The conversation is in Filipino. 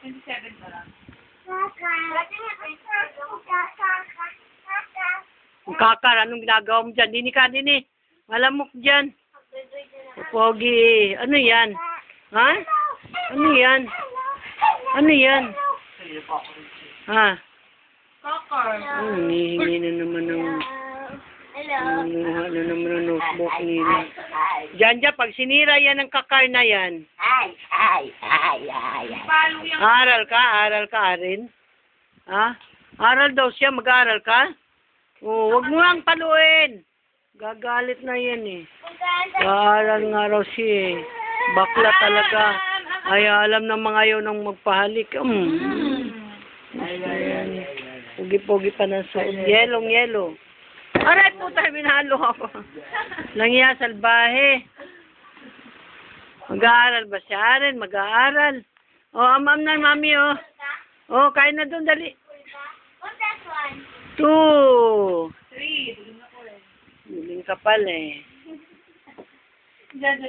27 pa lang. Kakar, anong ginagawa mo dyan? Dini ka, dini. Malamok dyan. Pogi. Ano yan? Ha? Ano yan? Ano yan? Ha? Kakar. Hinihingi na naman ng... Ano naman ang notebook nila. Diyan, pag sinira yan ng kakar na yan. Palo yung... Aral ka rin. Ha? Aral daw siya, mag-aaral ka? Oh, wag mo lang paluin. Gagalit na yan eh. Aaral nga raw siya eh. Bakla talaga. Ay, alam na mga yaw nang magpahalik. Ayan. Pugi-pugi pa ng suot. Yellow. Aray, puta, binalo ako. Langya, salbahe. Mag-aaral ba siya rin? Mag-aaral. Oh, ma'am na, mami, oh. Oh, kain na doon, dali. 2. 3. Huling kapal eh. Diyan,